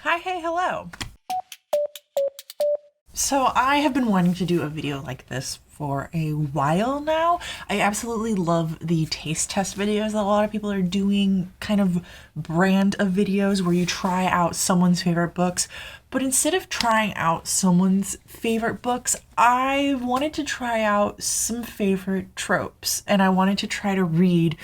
Hi, hey, hello. So I have been wanting to do a video like this for a while now. I absolutely love the taste test videos that a lot of people are doing, kind of brand of videos where you try out someone's favorite books. But instead of trying out someone's favorite books, I wanted to try out some favorite tropes, and I wanted to try to read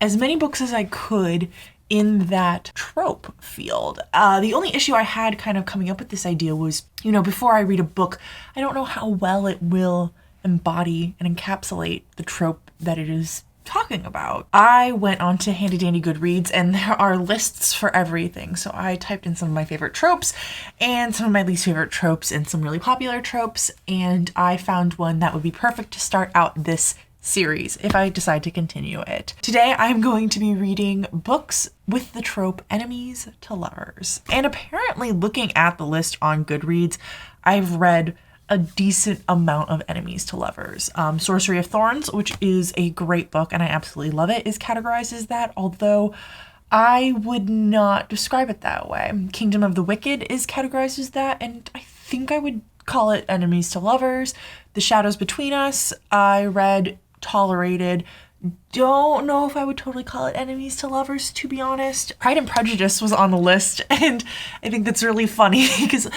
as many books as I could in that trope field. The only issue I had kind of coming up with this idea was, before I read a book, I don't know how well it will embody and encapsulate the trope that it is talking about. I went on to handy dandy Goodreads, and there are lists for everything. So I typed in some of my favorite tropes and some of my least favorite tropes and some really popular tropes, and I found one that would be perfect to start out this series if I decide to continue it. Today I'm going to be reading books with the trope enemies to lovers. And apparently, looking at the list on Goodreads, I've read a decent amount of enemies to lovers. Sorcery of Thorns, which is a great book and I absolutely love it, is categorized as that, although I would not describe it that way. Kingdom of the Wicked is categorized as that, and I think I would call it enemies to lovers. The Shadows Between Us, I read, tolerated. Don't know if I would totally call it enemies to lovers, to be honest. Pride and Prejudice was on the list, and I think that's really funny because,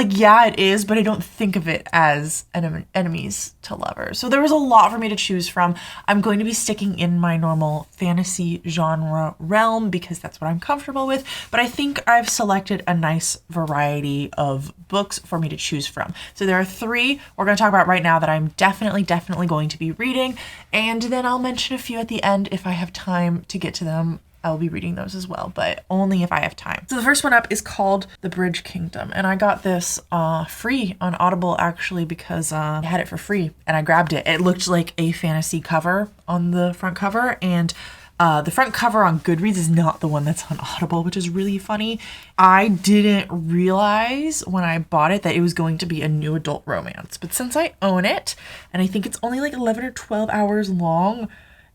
yeah, it is, but I don't think of it as enemies to lovers. So there was a lot for me to choose from. I'm going to be sticking in my normal fantasy genre realm because that's what I'm comfortable with, but I think I've selected a nice variety of books for me to choose from. So there are three we're going to talk about right now that I'm definitely going to be reading, and then I'll mention a few at the end if I have time to get to them. I'll be reading those as well, but only if I have time. So the first one up is called The Bridge Kingdom, and I got this free on Audible actually because I had it for free and I grabbed it. It looked like a fantasy cover on the front cover, and the front cover on Goodreads is not the one that's on Audible, which is really funny. I didn't realize when I bought it that it was going to be a new adult romance, but since I own it, and I think it's only like 11 or 12 hours long,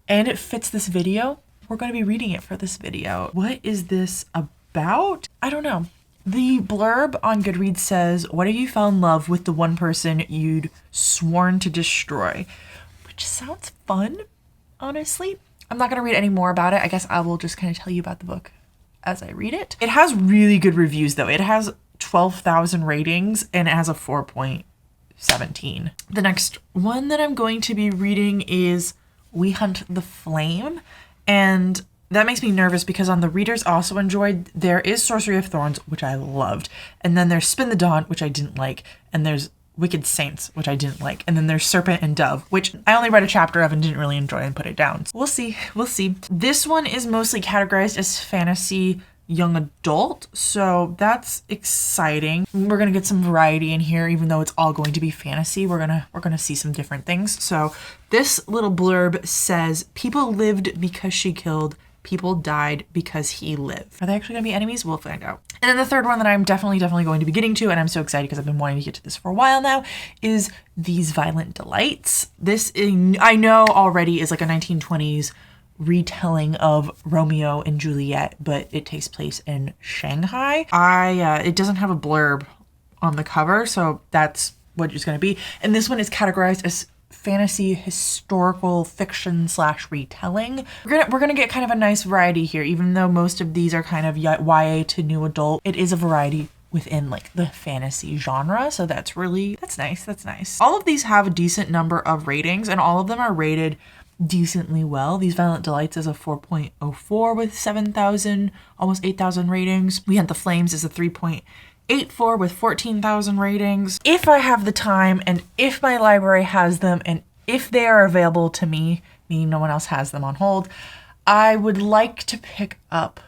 and it fits this video, we're going to be reading it for this video. What is this about? I don't know. The blurb on Goodreads says, "What if you fell in love with the one person you'd sworn to destroy?" Which sounds fun, honestly. I'm not going to read any more about it. I guess I will just kind of tell you about the book as I read it. It has really good reviews though. It has 12,000 ratings and it has a 4.17. The next one that I'm going to be reading is We Hunt the Flame, and that makes me nervous because on the readers also enjoyed, there is Sorcery of Thorns, which I loved, and then there's Spin the Dawn, which I didn't like, and there's Wicked Saints, which I didn't like, and then there's Serpent and Dove, which I only read a chapter of and didn't really enjoy and put it down. We'll see. This one is mostly categorized as fantasy young adult, so that's exciting. We're gonna get some variety in here, even though it's all going to be fantasy. We're gonna see some different things. So this little blurb says, "People lived because she killed. People died because he lived." Are they actually gonna be enemies? We'll find out. And then the third one that I'm definitely going to be getting to, and I'm so excited because I've been wanting to get to this for a while now, is These Violent Delights. This, I know already, is like a 1920s retelling of Romeo and Juliet, but it takes place in Shanghai. It doesn't have a blurb on the cover, so that's what it's going to be. And this one is categorized as fantasy historical fiction / retelling. We're gonna get kind of a nice variety here, even though most of these are kind of YA to new adult. It is a variety within like the fantasy genre, so that's nice. All of these have a decent number of ratings, and all of them are rated decently well. These Violent Delights is a 4.04 with 7,000, almost 8,000 ratings. We Hunt the Flames is a 3.84 with 14,000 ratings. If I have the time, and if my library has them, and if they are available to me, meaning no one else has them on hold, I would like to pick up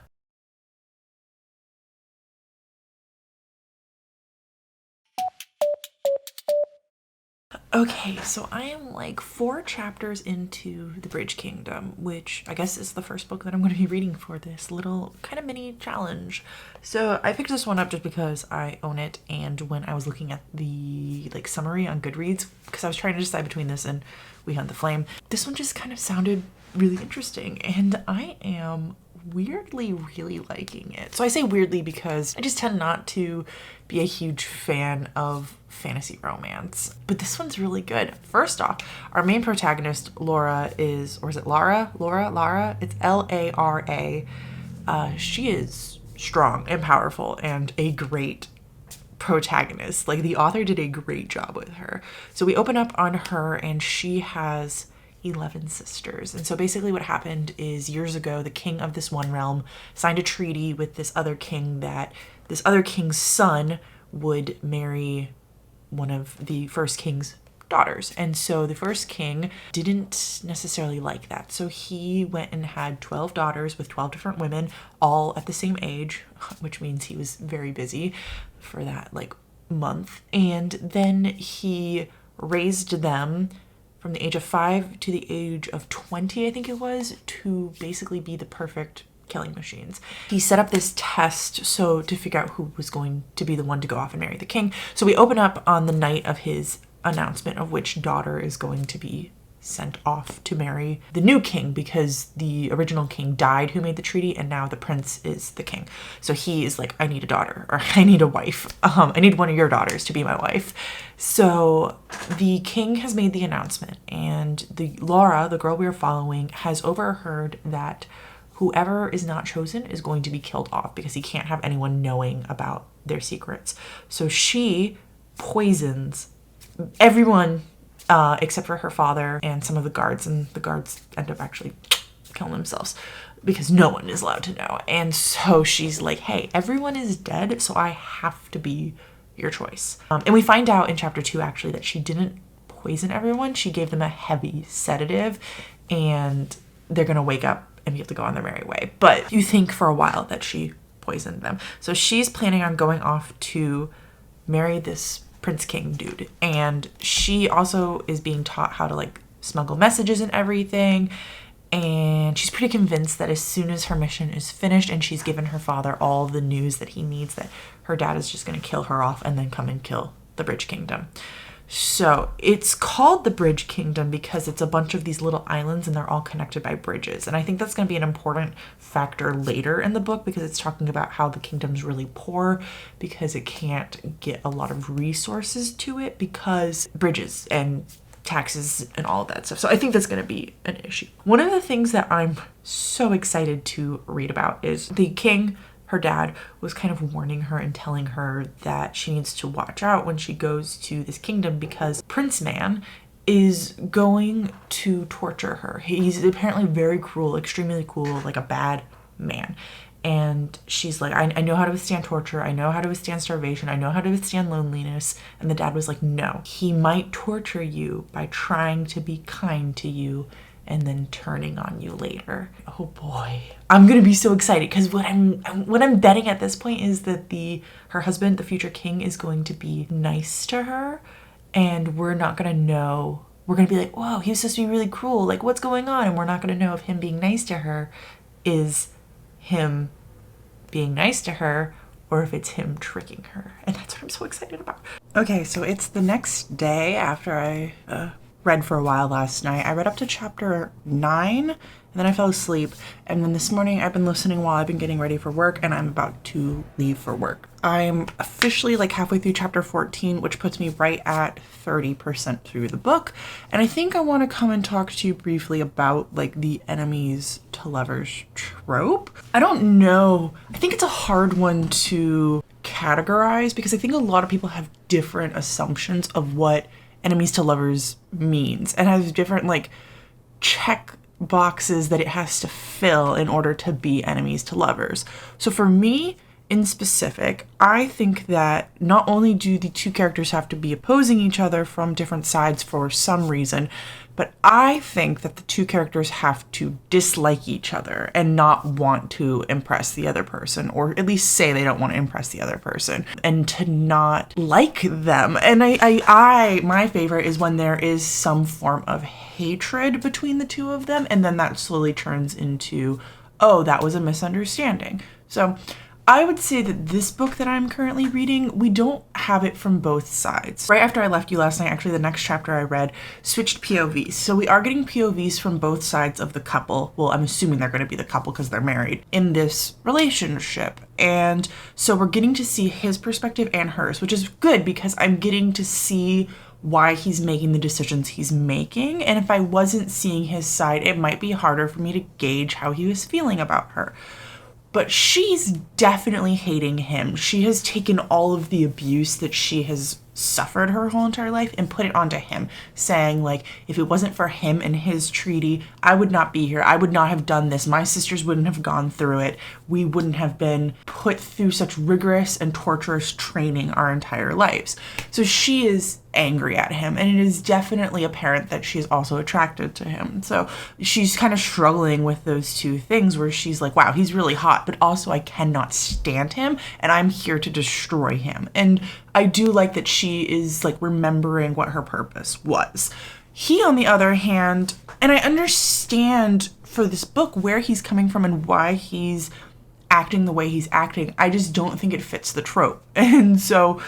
Okay, so I am like 4 chapters into The Bridge Kingdom, which I guess is the first book that I'm going to be reading for this little kind of mini challenge. So I picked this one up just because I own it, and when I was looking at the summary on Goodreads, because I was trying to decide between this and We Hunt the Flame, this one just kind of sounded really interesting, and I am weirdly really liking it. So I say weirdly because I just tend not to be a huge fan of fantasy romance, but this one's really good. First off, our main protagonist, Laura, is, or is it Lara? Lara? It's Lara. She is strong and powerful and a great protagonist. Like, the author did a great job with her. So we open up on her, and she has 11 sisters. And so basically what happened is, years ago, the king of this one realm signed a treaty with this other king that this other king's son would marry one of the first king's daughters. And so the first king didn't necessarily like that. So he went and had 12 daughters with 12 different women, all at the same age, which means he was very busy for that like month. And then he raised them from the age of 5 to the age of 20, I think it was, to basically be the perfect killing machines. He set up this test so to figure out who was going to be the one to go off and marry the king. So we open up on the night of his announcement of which daughter is going to be sent off to marry the new king, because the original king died who made the treaty, and now the prince is the king. So he is like, I need a daughter, or I need a wife. I need one of your daughters to be my wife. So the king has made the announcement, and Laura, the girl we are following, has overheard that whoever is not chosen is going to be killed off because he can't have anyone knowing about their secrets. So she poisons everyone except for her father and some of the guards, and the guards end up actually killing themselves because no one is allowed to know. And so she's like, hey, everyone is dead, so I have to be your choice. And we find out in chapter 2 actually that she didn't poison everyone. She gave them a heavy sedative, and they're gonna wake up and be able to go on their merry way. But you think for a while that she poisoned them. So she's planning on going off to marry this Prince King dude, and she also is being taught how to like smuggle messages and everything, and she's pretty convinced that as soon as her mission is finished and she's given her father all the news that he needs, that her dad is just going to kill her off and then come and kill the Bridge Kingdom. So it's called the Bridge Kingdom because it's a bunch of these little islands and they're all connected by bridges. And I think that's going to be an important factor later in the book, because it's talking about how the kingdom's really poor because it can't get a lot of resources to it because bridges and taxes and all of that stuff. So I think that's going to be an issue. One of the things that I'm so excited to read about is the king, her dad, was kind of warning her and telling her that she needs to watch out when she goes to this kingdom because Prince Man is going to torture her. He's apparently very cruel, extremely cruel, like a bad man. And she's like, I know how to withstand torture. I know how to withstand starvation. I know how to withstand loneliness. And the dad was like, no, he might torture you by trying to be kind to you and then turning on you later. Oh boy. I'm gonna be so excited because what I'm betting at this point is that her husband, the future king, is going to be nice to her, and we're not gonna know. We're gonna be like, whoa, he was supposed to be really cruel. Like, what's going on? And we're not gonna know if him being nice to her is him being nice to her or if it's him tricking her. And that's what I'm so excited about. Okay, so it's the next day after I read for a while last night. I read up to chapter 9 and then I fell asleep. And then this morning I've been listening while I've been getting ready for work, and I'm about to leave for work. I'm officially like halfway through chapter 14, which puts me right at 30% through the book. And I think I want to come and talk to you briefly about like the enemies to lovers trope. I don't know. I think it's a hard one to categorize because I think a lot of people have different assumptions of what enemies to lovers means and has different like check boxes that it has to fill in order to be enemies to lovers. So for me in specific, I think that not only do the two characters have to be opposing each other from different sides for some reason, but I think that the two characters have to dislike each other and not want to impress the other person, or at least say they don't want to impress the other person, and to not like them. And my favorite is when there is some form of hatred between the two of them, and then that slowly turns into, oh, that was a misunderstanding. So I would say that this book that I'm currently reading, we don't have it from both sides. Right after I left you last night, actually the next chapter I read switched POVs. So we are getting POVs from both sides of the couple. Well, I'm assuming they're going to be the couple because they're married in this relationship. And so we're getting to see his perspective and hers, which is good because I'm getting to see why he's making the decisions he's making. And if I wasn't seeing his side, it might be harder for me to gauge how he was feeling about her. But she's definitely hating him. She has taken all of the abuse that she has suffered her whole entire life and put it onto him, saying like, if it wasn't for him and his treaty, I would not be here. I would not have done this. My sisters wouldn't have gone through it. We wouldn't have been put through such rigorous and torturous training our entire lives. So she is angry at him, and it is definitely apparent that she is also attracted to him. So she's kind of struggling with those two things where she's like, wow, he's really hot, but also I cannot stand him and I'm here to destroy him. And I do like that she is like remembering what her purpose was. He, on the other hand, and I understand for this book where he's coming from and why he's acting the way he's acting, I just don't think it fits the trope. And so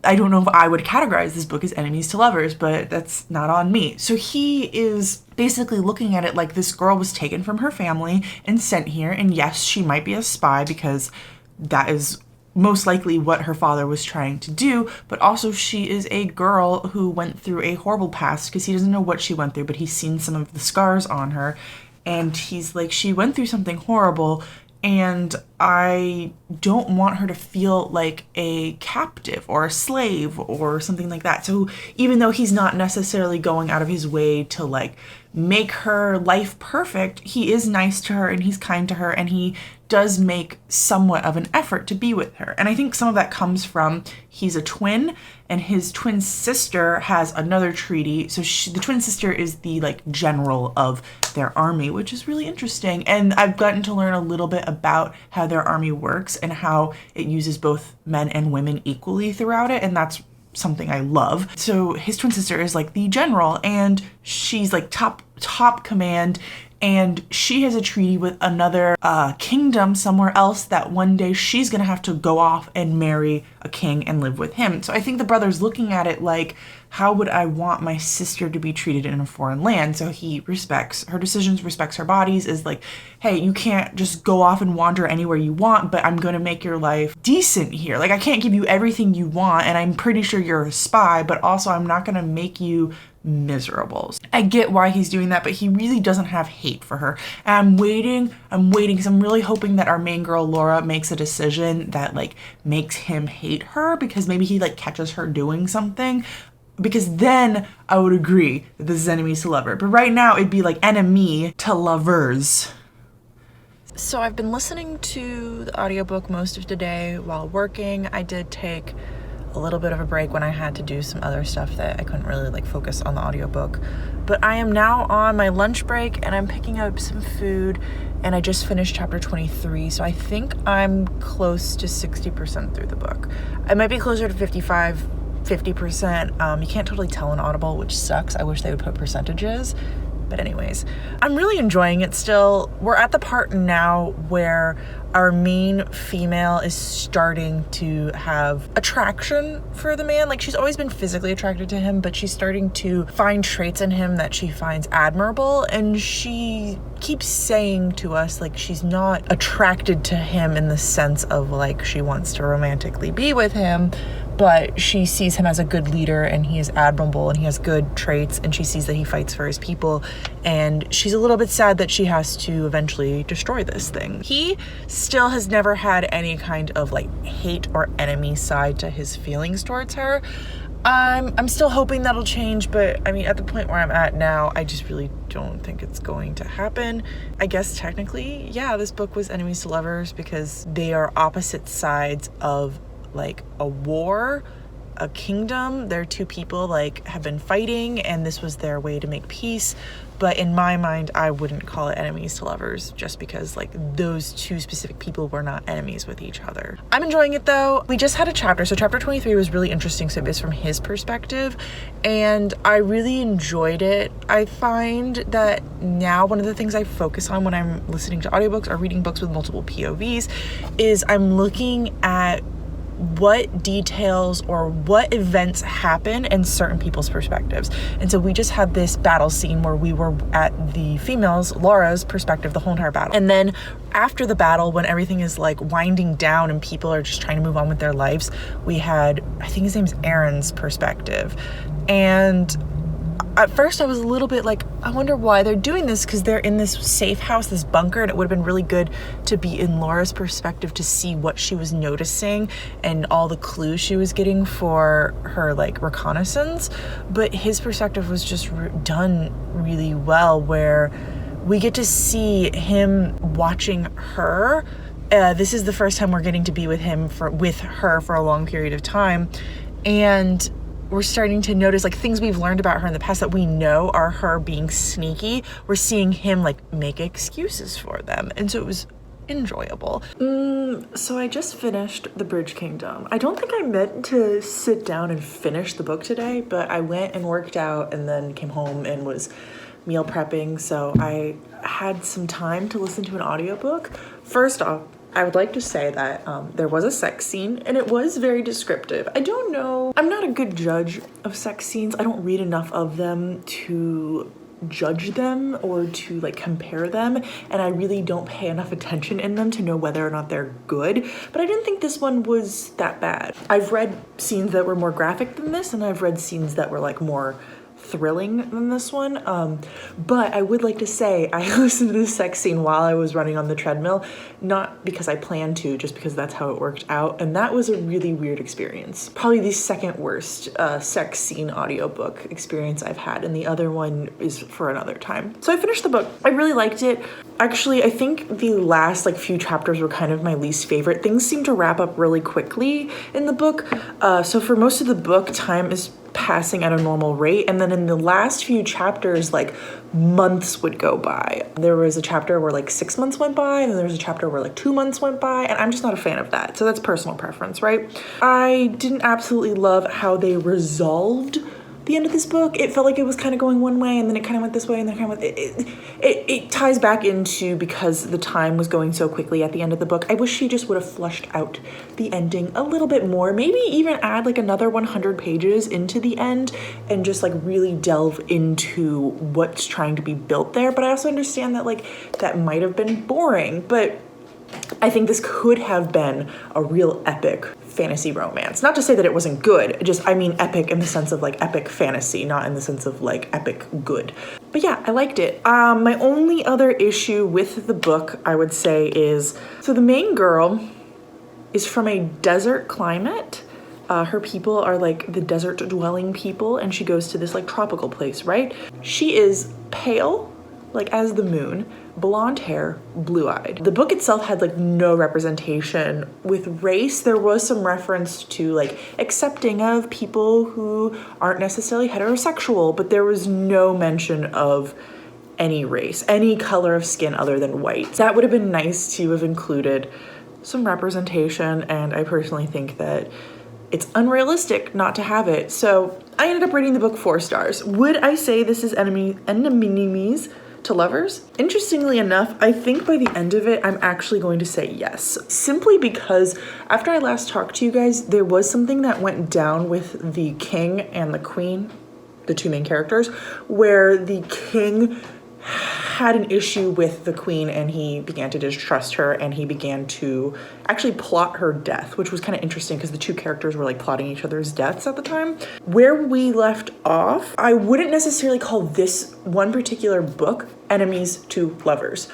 I don't know if I would categorize this book as enemies to lovers, but that's not on me. So he is basically looking at it like this girl was taken from her family and sent here. And yes, she might be a spy because that is most likely what her father was trying to do, but also she is a girl who went through a horrible past because he doesn't know what she went through, but he's seen some of the scars on her. And he's like, she went through something horrible, and I don't want her to feel like a captive or a slave or something like that. So even though he's not necessarily going out of his way to like make her life perfect, he is nice to her and he's kind to her and he does make somewhat of an effort to be with her. And I think some of that comes from he's a twin and his twin sister has another treaty. So the twin sister is the like general of their army, which is really interesting. And I've gotten to learn a little bit about how their army works and how it uses both men and women equally throughout it. And that's something I love. So his twin sister is like the general and she's like top command, and she has a treaty with another kingdom somewhere else that one day she's gonna have to go off and marry a king and live with him. So I think the brother's looking at it like, how would I want my sister to be treated in a foreign land? So he respects her decisions, respects her bodies, is like, hey, you can't just go off and wander anywhere you want, but I'm gonna make your life decent here. Like, I can't give you everything you want, and I'm pretty sure you're a spy, but also I'm not gonna make you miserable. I get why he's doing that, but he really doesn't have hate for her. And I'm waiting because I'm really hoping that our main girl Laura makes a decision that like makes him hate her, because maybe he like catches her doing something, because then I would agree that this is enemies to lover. But right now it'd be like enemy to lovers. So I've been listening to the audiobook most of today while working. I did take a little bit of a break when I had to do some other stuff that I couldn't really like focus on the audiobook. But I am now on my lunch break and I'm picking up some food, and I just finished chapter 23. So I think I'm close to 60% through the book. I might be closer to 50%. You can't totally tell in Audible, which sucks. I wish they would put percentages. But anyways, I'm really enjoying it still. We're at the part now where our main female is starting to have attraction for the man. Like, she's always been physically attracted to him, but she's starting to find traits in him that she finds admirable. And she keeps saying to us, like, she's not attracted to him in the sense of like she wants to romantically be with him, but she sees him as a good leader and he is admirable and he has good traits, and she sees that he fights for his people, and she's a little bit sad that she has to eventually destroy this thing. He still has never had any kind of like hate or enemy side to his feelings towards her. I'm still hoping that'll change, but I mean, at the point where I'm at now, I just really don't think it's going to happen. I guess technically, yeah, this book was enemies to lovers because they are opposite sides of like a war, a kingdom. Their two people like have been fighting, and this was their way to make peace. But in my mind, I wouldn't call it enemies to lovers just because like those two specific people were not enemies with each other. I'm enjoying it though. We just had a chapter. So chapter 23 was really interesting. So it was from his perspective, and I really enjoyed it. I find that now one of the things I focus on when I'm listening to audiobooks or reading books with multiple POVs is I'm looking at what details or what events happen in certain people's perspectives. And so we just had this battle scene where we were at the female's, Laura's perspective, the whole entire battle. And then after the battle, when everything is like winding down and people are just trying to move on with their lives, we had, I think his name's Aaron's perspective. And at first I was a little bit like, I wonder why they're doing this, because they're in this safe house, this bunker, and it would have been really good to be in Laura's perspective to see what she was noticing and all the clues she was getting for her like reconnaissance. But his perspective was just done really well, where we get to see him watching her. This is the first time we're getting to be with her for a long period of time, and we're starting to notice like things we've learned about her in the past that we know are her being sneaky. We're seeing him like make excuses for them. And so it was enjoyable. So I just finished The Bridge Kingdom. I don't think I meant to sit down and finish the book today, but I went and worked out and then came home and was meal prepping. So I had some time to listen to an audiobook. First off, I would like to say that there was a sex scene and it was very descriptive. I don't know, I'm not a good judge of sex scenes. I don't read enough of them to judge them or to like compare them, and I really don't pay enough attention in them to know whether or not they're good, but I didn't think this one was that bad. I've read scenes that were more graphic than this, and I've read scenes that were like more thrilling than this one, but I would like to say I listened to this sex scene while I was running on the treadmill, not because I planned to, just because that's how it worked out, and that was a really weird experience. Probably the second worst sex scene audiobook experience I've had, and the other one is for another time. So I finished the book. I really liked it. Actually, I think the last like few chapters were kind of my least favorite. Things seem to wrap up really quickly in the book, so for most of the book, time is passing at a normal rate, and then in the last few chapters like months would go by. There was a chapter where like 6 months went by, and then there was a chapter where like 2 months went by, and I'm just not a fan of that. So that's personal preference, right? I didn't absolutely love how they resolved the end of this book. It felt like it was kind of going one way, and then it kind of went this way, and then kind of went, it ties back into because the time was going so quickly at the end of the book. I wish she just would have flushed out the ending a little bit more, maybe even add like another 100 pages into the end and just like really delve into what's trying to be built there. But I also understand that like that might have been boring, but I think this could have been a real epic fantasy romance. Not to say that it wasn't good, just I mean epic in the sense of like epic fantasy, not in the sense of like epic good. But yeah, I liked it. My only other issue with the book, I would say, is so the main girl is from a desert climate. Her people are like the desert dwelling people, and she goes to this like tropical place, right? She is pale, like as the moon, blonde hair, blue-eyed. The book itself had like no representation with race. There was some reference to like accepting of people who aren't necessarily heterosexual, but there was no mention of any race, any color of skin other than white. That would have been nice to have included some representation, and I personally think that it's unrealistic not to have it. So I ended up rating the book 4 stars. Would I say this is enemies to lovers? Interestingly enough, I think by the end of it, I'm actually going to say yes. Simply because after I last talked to you guys, there was something that went down with the king and the queen, the two main characters, where the king had an issue with the queen and he began to distrust her, and he began to actually plot her death, which was kind of interesting because the two characters were like plotting each other's deaths at the time. Where we left off, I wouldn't necessarily call this one particular book enemies to lovers,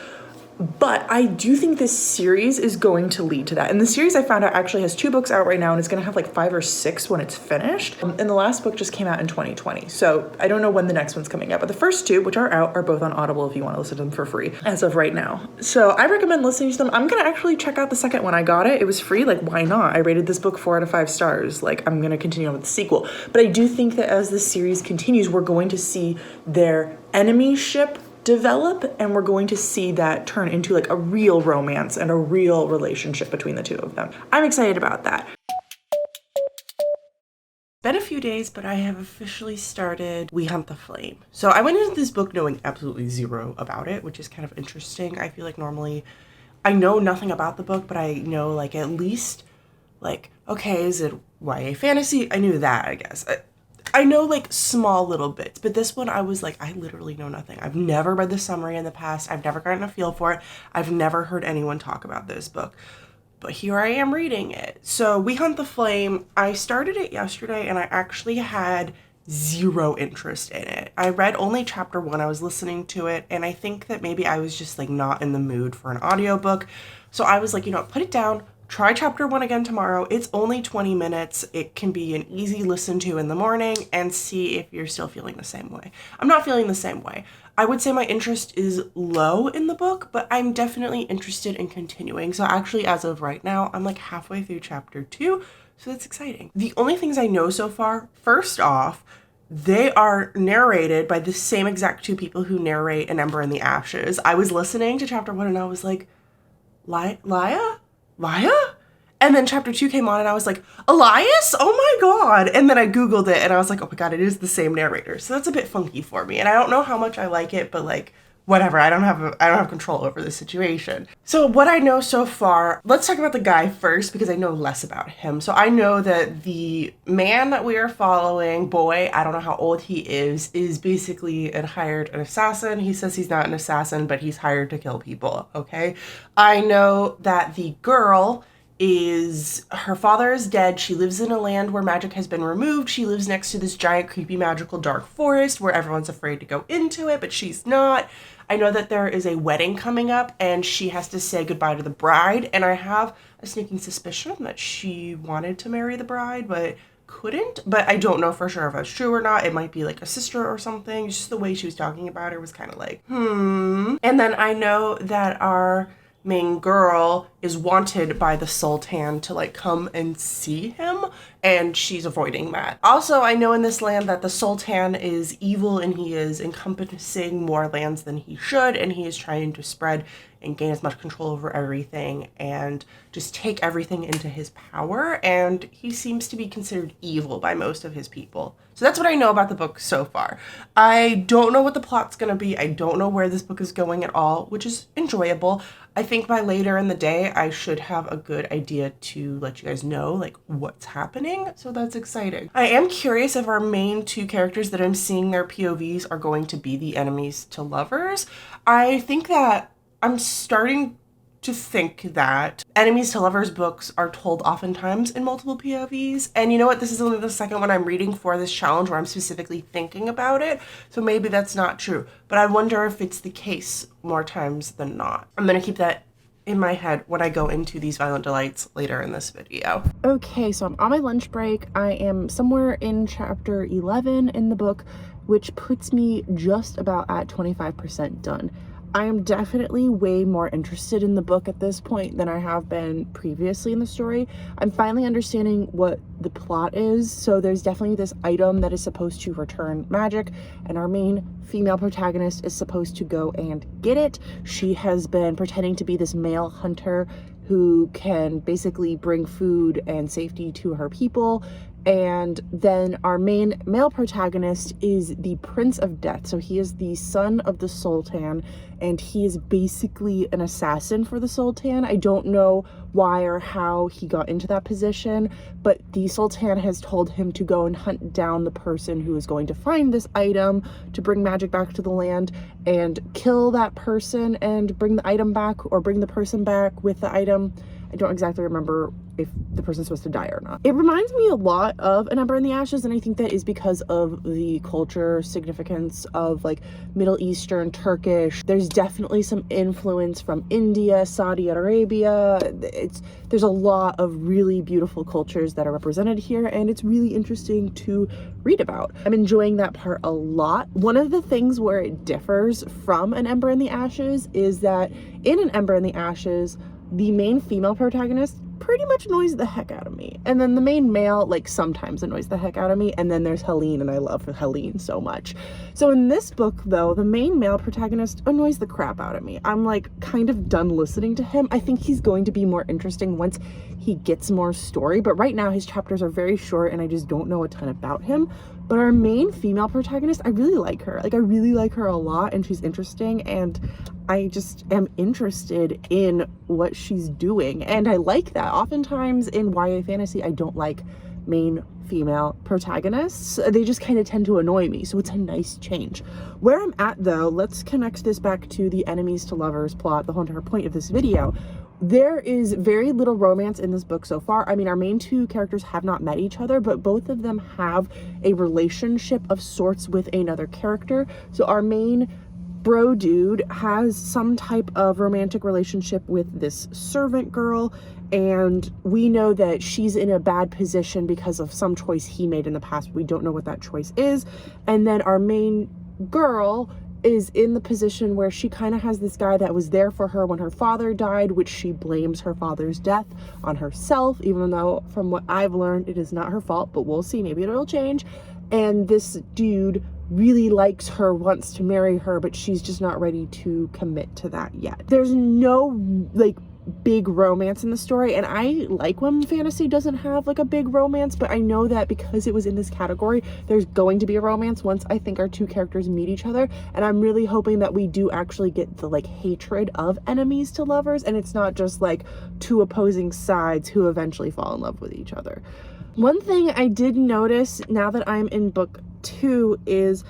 but I do think this series is going to lead to that. And the series I found out actually has 2 books out right now, and it's going to have like 5 or 6 when it's finished. And the last book just came out in 2020. So I don't know when the next one's coming out, but the first 2, which are out, are both on Audible if you want to listen to them for free as of right now. So I recommend listening to them. I'm going to actually check out the second one. I got it. It was free. Like, why not? I rated this book 4 out of 5 stars. Like, I'm going to continue on with the sequel. But I do think that as the series continues, we're going to see their enemyship develop, and we're going to see that turn into like a real romance and a real relationship between the two of them. I'm excited about that. Been a few days, but I have officially started We Hunt the Flame. So I went into this book knowing absolutely zero about it, which is kind of interesting. I feel like normally I know nothing about the book, but I know like at least like okay, is it YA fantasy? I knew that, I guess. I know like small little bits, but this one I was like, I literally know nothing. I've never read the summary in the past. I've never gotten a feel for it. I've never heard anyone talk about this book. But here I am reading it. So We Hunt the Flame, I started it yesterday and I actually had zero interest in it. I read only chapter 1. I was listening to it and I think that maybe I was just like not in the mood for an audiobook. So I was like, you know, put it down. Try chapter 1 again tomorrow. It's only 20 minutes. It can be an easy listen to in the morning and see if you're still feeling the same way. I'm not feeling the same way. I would say my interest is low in the book, but I'm definitely interested in continuing. So actually, as of right now, I'm like halfway through chapter 2, so that's exciting. The only things I know so far, first off, they are narrated by the same exact 2 people who narrate An Ember in the Ashes. I was listening to chapter 1 and I was like, Laya? And then chapter 2 came on and I was like, Elias? Oh my god. And then I Googled it and I was like, oh my god, it is the same narrator. So that's a bit funky for me. And I don't know how much I like it, but like, whatever. I don't have control over the situation. So what I know so far, let's talk about the guy first because I know less about him. So I know that the man that we are following, boy, I don't know how old he is basically an assassin. He says he's not an assassin, but he's hired to kill people, okay? I know that the girl her father is dead. She lives in a land where magic has been removed. She lives next to this giant, creepy, magical dark forest where everyone's afraid to go into it, but she's not. I know that there is a wedding coming up and she has to say goodbye to the bride. And I have a sneaking suspicion that she wanted to marry the bride, but couldn't. But I don't know for sure if that's true or not. It might be like a sister or something. Just the way she was talking about her was kind of like, And then I know that our main girl is wanted by the Sultan to like come and see him, and she's avoiding that. Also, I know in this land that the Sultan is evil and he is encompassing more lands than he should, and he is trying to spread and gain as much control over everything and just take everything into his power, and he seems to be considered evil by most of his people. So that's what I know about the book so far. I don't know what the plot's gonna be. I don't know where this book is going at all, which is enjoyable. I think by later in the day, I should have a good idea to let you guys know like what's happening. So that's exciting. I am curious if our main 2 characters that I'm seeing their POVs are going to be the enemies to lovers. I think that I'm starting to think that enemies to lovers books are told oftentimes in multiple POVs. And you know what? This is only the second one I'm reading for this challenge where I'm specifically thinking about it. So maybe that's not true. But I wonder if it's the case more times than not. I'm going to keep that in my head when I go into these violent delights later in this video. Okay, so I'm on my lunch break. I am somewhere in chapter 11 in the book, which puts me just about at 25% done. I am definitely way more interested in the book at this point than I have been previously in the story. I'm finally understanding what the plot is. So there's definitely this item that is supposed to return magic, and our main female protagonist is supposed to go and get it. She has been pretending to be this male hunter who can basically bring food and safety to her people. And then our main male protagonist is the Prince of Death. So he is the son of the Sultan, and he is basically an assassin for the Sultan. I don't know why or how he got into that position, but the Sultan has told him to go and hunt down the person who is going to find this item to bring magic back to the land and kill that person and bring the item back, or bring the person back with the item. I don't exactly remember if the person's supposed to die or not. It reminds me a lot of An Ember in the Ashes, and I think that is because of the culture significance of like Middle Eastern, Turkish. There's definitely some influence from India, Saudi Arabia. There's a lot of really beautiful cultures that are represented here, and it's really interesting to read about. I'm enjoying that part a lot. One of the things where it differs from An Ember in the Ashes is that in An Ember in the Ashes, the main female protagonist pretty much annoys the heck out of me. And then the main male, like, sometimes annoys the heck out of me. And then there's Helene, and I love Helene so much. So in this book, though, the main male protagonist annoys the crap out of me. I'm, like, kind of done listening to him. I think he's going to be more interesting once he gets more story. But right now, his chapters are very short, and I just don't know a ton about him. But our main female protagonist, I really like her. Like, I really like her a lot, and she's interesting, and I just am interested in what she's doing. And I like that. Oftentimes in YA fantasy, I don't like main female protagonists. They just kind of tend to annoy me, so it's a nice change. Where I'm at though, let's connect this back to the enemies to lovers plot, the whole entire point of this video. There is very little romance in this book so far. I mean, our main two characters have not met each other, but both of them have a relationship of sorts with another character. So our main bro dude has some type of romantic relationship with this servant girl, and we know that she's in a bad position because of some choice he made in the past. We don't know what that choice is. And then our main girl is in the position where she kind of has this guy that was there for her when her father died, which she blames her father's death on herself, even though from what I've learned, it is not her fault, but we'll see, maybe it'll change. And this dude really likes her, wants to marry her, but she's just not ready to commit to that yet. There's no like big romance in the story, and I like when fantasy doesn't have like a big romance, but I know that because it was in this category, there's going to be a romance once I think our two characters meet each other, and I'm really hoping that we do actually get the like hatred of enemies to lovers, and it's not just like two opposing sides who eventually fall in love with each other. One thing I did notice now that I'm in book 2 is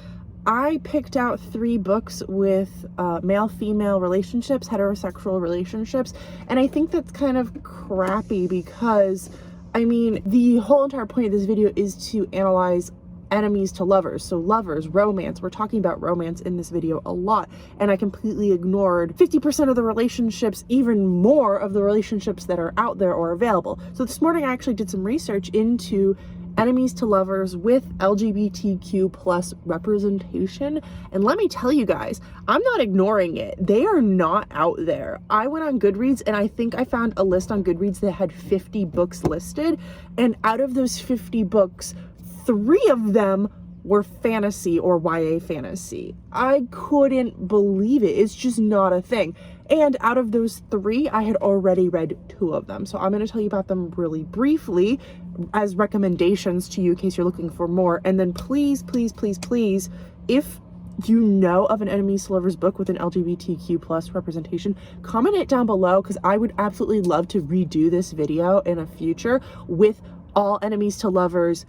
I picked out 3 books with male-female relationships, heterosexual relationships, and I think that's kind of crappy because, I mean, the whole entire point of this video is to analyze enemies to lovers. So lovers, romance, we're talking about romance in this video a lot, and I completely ignored 50% of the relationships, even more of the relationships that are out there or available. So this morning I actually did some research into enemies to lovers with LGBTQ plus representation, and let me tell you guys, I'm not ignoring it. They are not out there. I went on Goodreads and I think I found a list on Goodreads that had 50 books listed, and out of those 50 books, 3 of them were fantasy or YA fantasy. I couldn't believe it. It's just not a thing. And out of those 3, I had already read 2 of them. So I'm going to tell you about them really briefly as recommendations to you in case you're looking for more. And then please, please, please, please, if you know of an enemies to lovers book with an LGBTQ plus representation, comment it down below, because I would absolutely love to redo this video in a future with all enemies to lovers,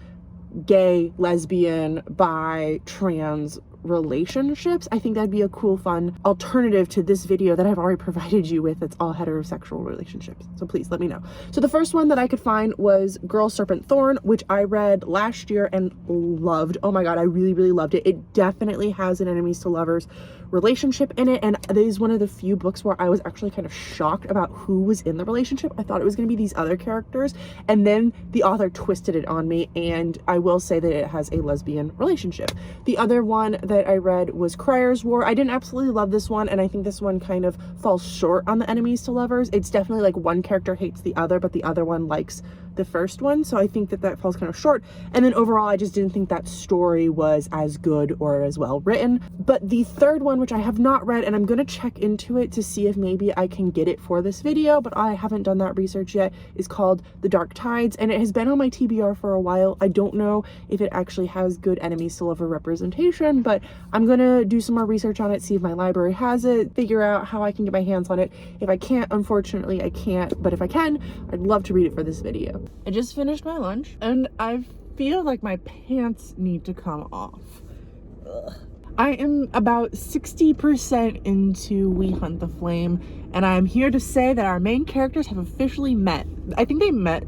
gay, lesbian, bi, trans relationships. I think that'd be a cool, fun alternative to this video that I've already provided you with. It's all heterosexual relationships. So please let me know. So the first one that I could find was Girl Serpent Thorn, which I read last year and loved. Oh my god, I really, really loved it. It definitely has an enemies to lovers relationship in it, and it is one of the few books where I was actually kind of shocked about who was in the relationship. I thought it was going to be these other characters, and then the author twisted it on me, and I will say that it has a lesbian relationship. The other one that I read was Crier's War. I didn't absolutely love this one, and I think this one kind of falls short on the enemies to lovers. It's definitely like one character hates the other, but the other one likes the first one, so I think that that falls kind of short. And then overall, I just didn't think that story was as good or as well written. But the third one, which I have not read, and I'm gonna check into it to see if maybe I can get it for this video, but I haven't done that research yet, is called The Dark Tides, and it has been on my TBR for a while. I don't know if it actually has good enemies to lover representation, but I'm gonna do some more research on it, see if my library has it, figure out how I can get my hands on it. If I can't, unfortunately I can't, but if I can, I'd love to read it for this video. I just finished my lunch and I feel like my pants need to come off. Ugh. I am about 60% into We Hunt the Flame, and I'm here to say that our main characters have officially met. I think they met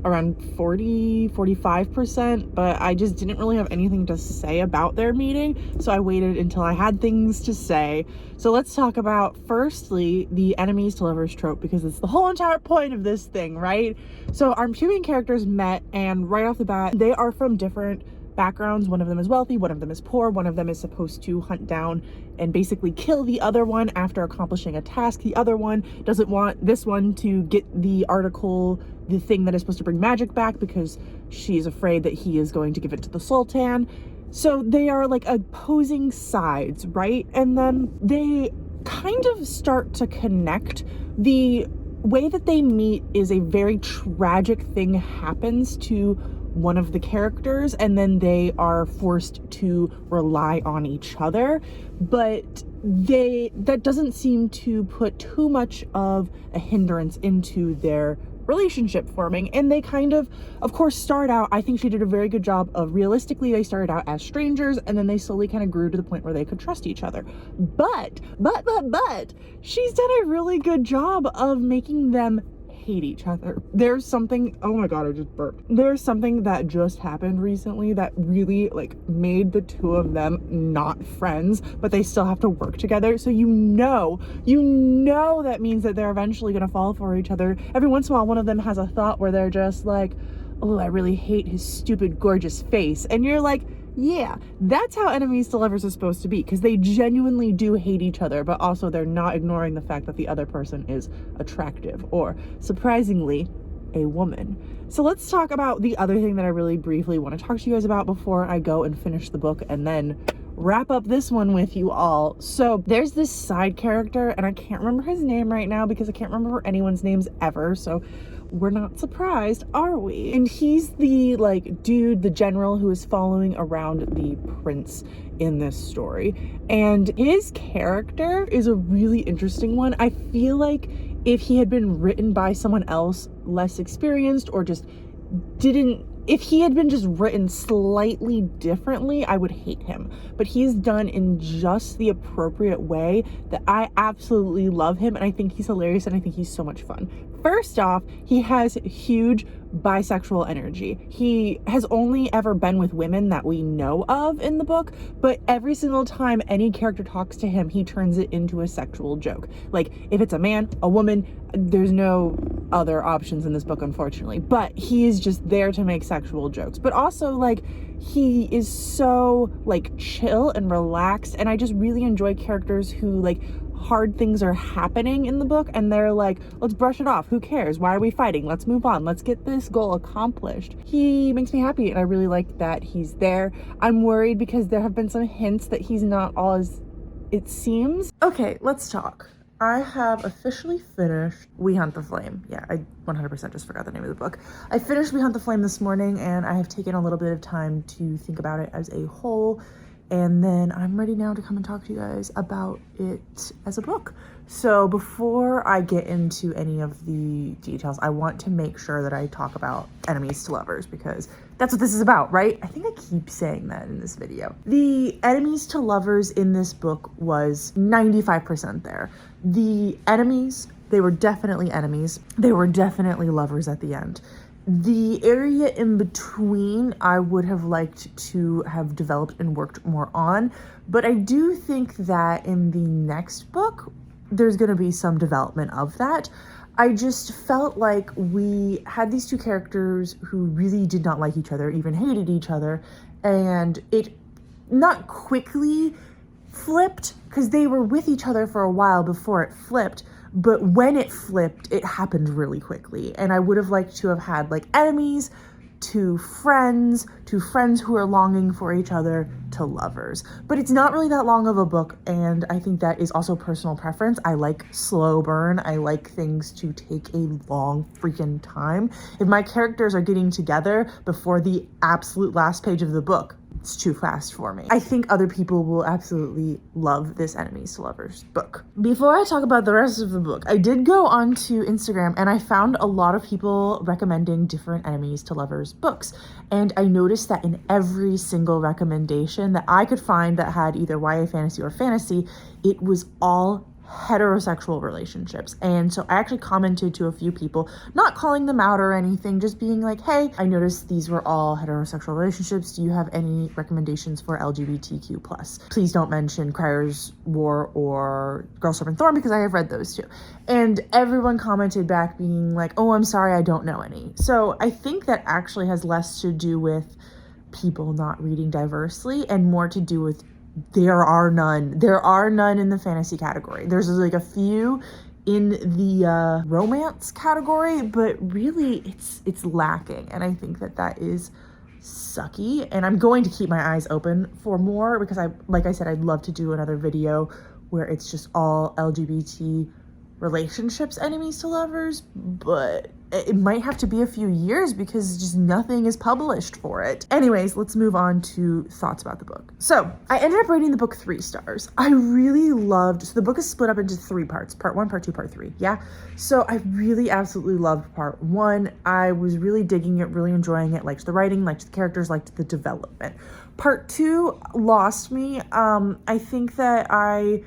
around 45%, but I just didn't really have anything to say about their meeting, so I waited until I had things to say. So let's talk about, firstly, the enemies to lovers trope, because it's the whole entire point of this thing, right? So our two main characters met, and right off the bat, they are from different backgrounds. One of them is wealthy, one of them is poor, one of them is supposed to hunt down and basically kill the other one after accomplishing a task. The other one doesn't want this one to get the article, the thing that is supposed to bring magic back, because she is afraid that he is going to give it to the Sultan. So they are like opposing sides, right? And then they kind of start to connect. The way that they meet is a very tragic thing happens to one of the characters, and then they are forced to rely on each other. But that doesn't seem to put too much of a hindrance into their relationship forming. And they kind of course, start out, I think she did a very good job of, realistically, they started out as strangers, and then they slowly kind of grew to the point where they could trust each other. But she's done a really good job of making them hate each other. There's something, oh my god, I just burped. There's something that just happened recently that really like made the two of them not friends, but they still have to work together. So you know that means that they're eventually gonna fall for each other. Every once in a while, one of them has a thought where they're just like, oh, I really hate his stupid gorgeous face. And you're like, yeah, that's how enemies to lovers is supposed to be, because they genuinely do hate each other, but also they're not ignoring the fact that the other person is attractive, or surprisingly, a woman. So let's talk about the other thing that I really briefly want to talk to you guys about before I go and finish the book and then wrap up this one with you all. So there's this side character, and I can't remember his name right now because I can't remember anyone's names ever, so we're not surprised, are we? And he's the like dude, the general who is following around the prince in this story. And his character is a really interesting one. I feel like if he had been written by someone else less experienced, or just if he had been just written slightly differently, I would hate him. But he's done in just the appropriate way that I absolutely love him, and I think he's hilarious, and I think he's so much fun. First off, he has huge bisexual energy. He has only ever been with women that we know of in the book, but every single time any character talks to him, he turns it into a sexual joke. Like, if it's a man, a woman, there's no other options in this book, unfortunately, but he is just there to make sexual jokes. But also, like, he is so like chill and relaxed, and I just really enjoy characters who, like, hard things are happening in the book and they're like, let's brush it off, who cares, why are we fighting, let's move on, let's get this goal accomplished. He makes me happy, and I really like that he's there. I'm worried because there have been some hints that he's not all as it seems. Okay, let's talk. I have officially finished We Hunt the Flame. Yeah, I 100% just forgot the name of the book. I finished We Hunt the Flame this morning, and I have taken a little bit of time to think about it as a whole, and then I'm ready now to come and talk to you guys about it as a book. So before I get into any of the details, I want to make sure that I talk about enemies to lovers, because that's what this is about, right? I think I keep saying that in this video. The enemies to lovers in this book was 95% there. The enemies, they were definitely enemies. They were definitely lovers at the end. The area in between, I would have liked to have developed and worked more on, but I do think that in the next book, there's going to be some development of that. I just felt like we had these two characters who really did not like each other, even hated each other, and it not quickly flipped, because they were with each other for a while before it flipped, but when it flipped, it happened really quickly. And I would have liked to have had like enemies to friends who are longing for each other to lovers. But it's not really that long of a book, and I think that is also personal preference. I like slow burn. I like things to take a long freaking time. If my characters are getting together before the absolute last page of the book, it's too fast for me. I think other people will absolutely love this enemies to lovers book. Before I talk about the rest of the book, I did go onto Instagram and I found a lot of people recommending different enemies to lovers books. And I noticed that in every single recommendation that I could find that had either YA fantasy or fantasy, it was all heterosexual relationships. And so I actually commented to a few people, not calling them out or anything, just being like, hey, I noticed these were all heterosexual relationships. Do you have any recommendations for LGBTQ+? Please don't mention Crier's War or Girl, Serpent, Thorn, because I have read those too. And everyone commented back being like, oh, I'm sorry, I don't know any. So I think that actually has less to do with people not reading diversely and more to do with there are none in the fantasy category. There's like a few in the romance category, but really it's lacking, and I think that is sucky. And I'm going to keep my eyes open for more, because like I said, I'd love to do another video where it's just all LGBT relationships enemies to lovers, but it might have to be a few years because just nothing is published for it. Anyways, let's move on to thoughts about the book. So I ended up rating the book 3 stars. I really loved, so the book is split up into 3 parts, part 1, part 2, part 3. Yeah. So I really absolutely loved part 1. I was really digging it, really enjoying it, liked the writing, liked the characters, liked the development. Part 2 lost me. I think that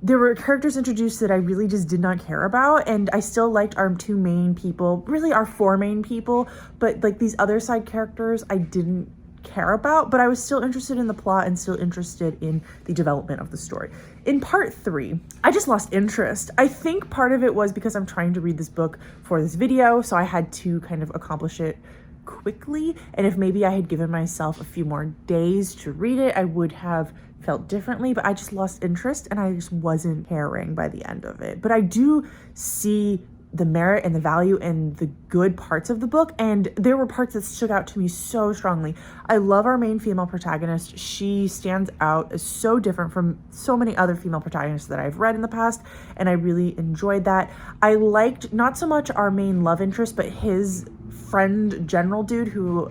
there were characters introduced that I really just did not care about, and I still liked our 2 main people, really our 4 main people, but like these other side characters I didn't care about, but I was still interested in the plot and still interested in the development of the story. In part 3, I just lost interest. I think part of it was because I'm trying to read this book for this video, so I had to kind of accomplish it quickly, and if maybe I had given myself a few more days to read it, I would have felt differently, but I just lost interest and I just wasn't caring by the end of it. But I do see the merit and the value and the good parts of the book, and there were parts that stuck out to me so strongly. I love our main female protagonist. She stands out as so different from so many other female protagonists that I've read in the past, and I really enjoyed that. I liked not so much our main love interest, but his friend general dude who